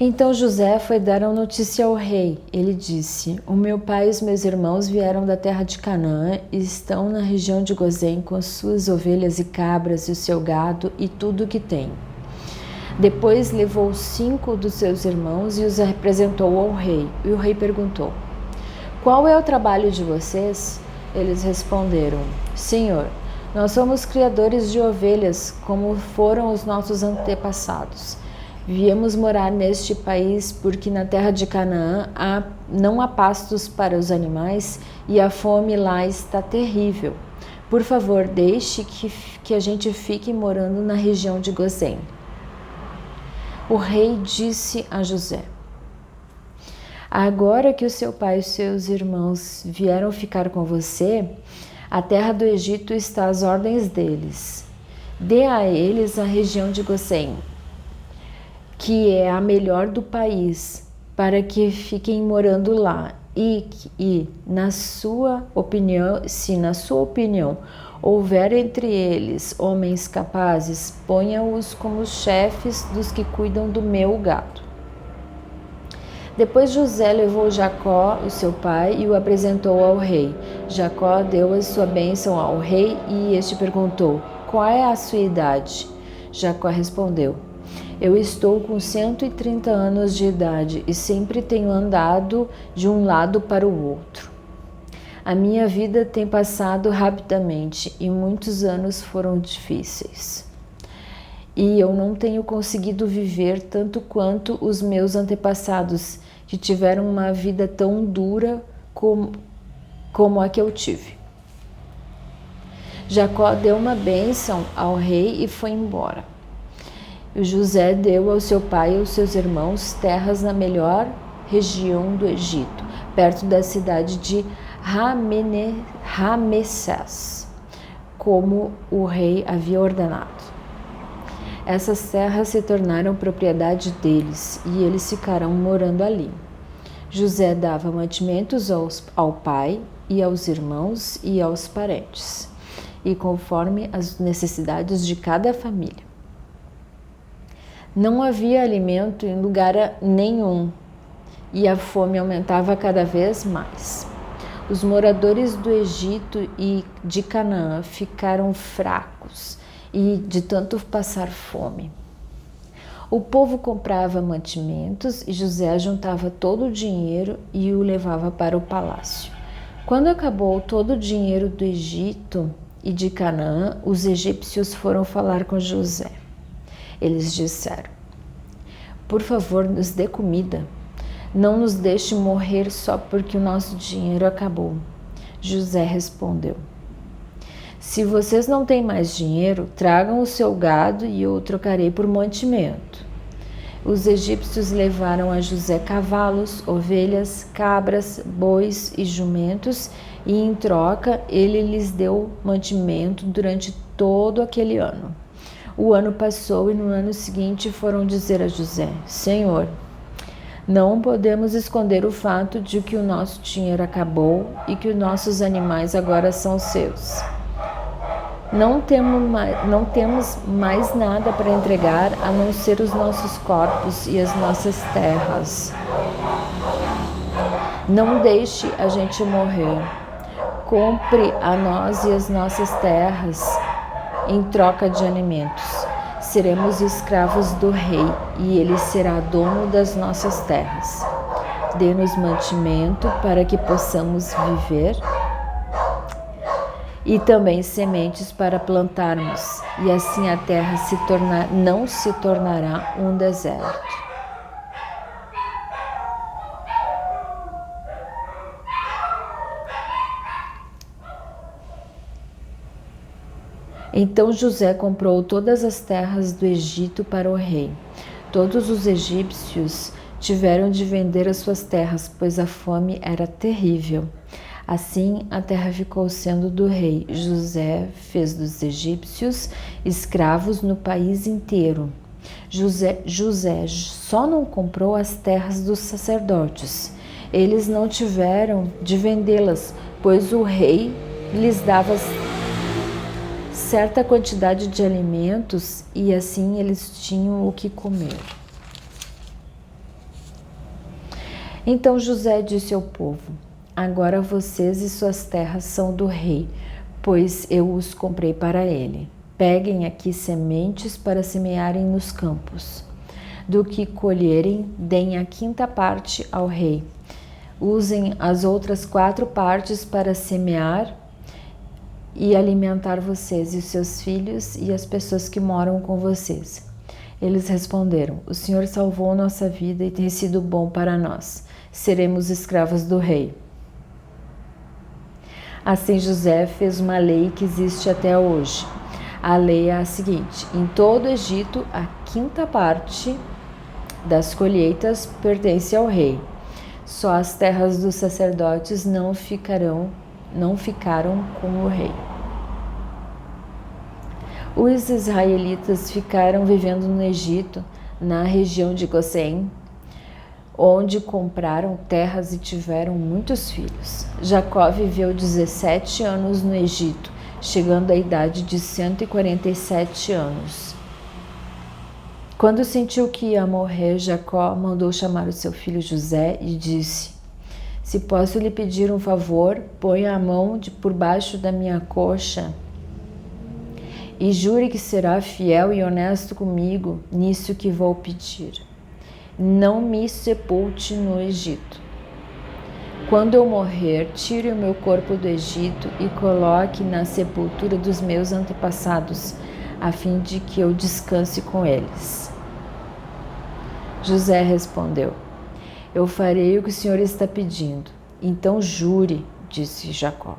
Então José foi dar a notícia ao rei. Ele disse: O meu pai e os meus irmãos vieram da terra de Canaã e estão na região de Gozém com suas ovelhas e cabras e o seu gado e tudo o que tem. Depois levou 5 dos seus irmãos e os apresentou ao rei. E o rei perguntou: Qual é o trabalho de vocês? Eles responderam: Senhor, nós somos criadores de ovelhas, como foram os nossos antepassados. Viemos morar neste país porque na terra de Canaã não há pastos para os animais e a fome lá está terrível. Por favor, deixe que a gente fique morando na região de Gozém. O rei disse a José: Agora que o seu pai e seus irmãos vieram ficar com você, a terra do Egito está às ordens deles. Dê a eles a região de Gozém, que é a melhor do país, para que fiquem morando lá. E na sua opinião, se na sua opinião houver entre eles homens capazes, ponha-os como chefes dos que cuidam do meu gado. Depois José levou Jacó, o seu pai, e o apresentou ao rei. Jacó deu a sua bênção ao rei e este perguntou: Qual é a sua idade? Jacó respondeu: Eu estou com 130 anos de idade e sempre tenho andado de um lado para o outro. A minha vida tem passado rapidamente e muitos anos foram difíceis. E eu não tenho conseguido viver tanto quanto os meus antepassados, que tiveram uma vida tão dura como a que eu tive. Jacó deu uma bênção ao rei e foi embora. José deu ao seu pai e aos seus irmãos terras na melhor região do Egito, perto da cidade de Ramessés, como o rei havia ordenado. Essas terras se tornaram propriedade deles e eles ficaram morando ali. José dava mantimentos ao pai e aos irmãos e aos parentes, e conforme as necessidades de cada família. Não havia alimento em lugar nenhum e a fome aumentava cada vez mais. Os moradores do Egito e de Canaã ficaram fracos e de tanto passar fome. O povo comprava mantimentos e José juntava todo o dinheiro e o levava para o palácio. Quando acabou todo o dinheiro do Egito e de Canaã, os egípcios foram falar com José. Eles disseram: Por favor, nos dê comida. Não nos deixe morrer só porque o nosso dinheiro acabou. José respondeu: Se vocês não têm mais dinheiro, tragam o seu gado e eu o trocarei por mantimento. Os egípcios levaram a José cavalos, ovelhas, cabras, bois e jumentos, e em troca ele lhes deu mantimento durante todo aquele ano. O ano passou e no ano seguinte foram dizer a José: Senhor, não podemos esconder o fato de que o nosso dinheiro acabou e que os nossos animais agora são seus. Não temos mais nada para entregar a não ser os nossos corpos e as nossas terras. Não deixe a gente morrer. Compre a nós e as nossas terras em troca de alimentos. Seremos escravos do rei e ele será dono das nossas terras. Dê-nos mantimento para que possamos viver e também sementes para plantarmos, e assim a terra não se tornará um deserto. Então José comprou todas as terras do Egito para o rei. Todos os egípcios tiveram de vender as suas terras, pois a fome era terrível. Assim, a terra ficou sendo do rei. José fez dos egípcios escravos no país inteiro. José só não comprou as terras dos sacerdotes. Eles não tiveram de vendê-las, pois o rei lhes dava certa quantidade de alimentos e assim eles tinham o que comer. Então José disse ao povo: agora vocês e suas terras são do rei, pois eu os comprei para ele. Peguem aqui sementes para semearem nos campos. Do que colherem, deem a 5ª parte ao rei. Usem as outras 4 partes para semear e alimentar vocês e os seus filhos e as pessoas que moram com vocês. Eles responderam: o Senhor salvou nossa vida e tem sido bom para nós. Seremos escravos do rei. Assim José fez uma lei que existe até hoje. A lei é a seguinte: em todo o Egito, a 5ª parte das colheitas pertence ao rei. Só as terras dos sacerdotes não ficaram com o rei. Os israelitas ficaram vivendo no Egito, na região de Gosém, onde compraram terras e tiveram muitos filhos. Jacó viveu 17 anos no Egito, chegando à idade de 147 anos. Quando sentiu que ia morrer, Jacó mandou chamar o seu filho José e disse: se posso lhe pedir um favor, ponha a mão por baixo da minha coxa e jure que será fiel e honesto comigo nisso que vou pedir. Não me sepulte no Egito. Quando eu morrer, tire o meu corpo do Egito e coloque na sepultura dos meus antepassados, a fim de que eu descanse com eles. José respondeu: eu farei o que o Senhor está pedindo. Então jure, disse Jacó.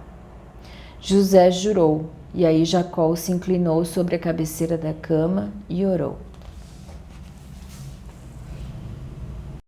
José jurou, e aí Jacó se inclinou sobre a cabeceira da cama e orou.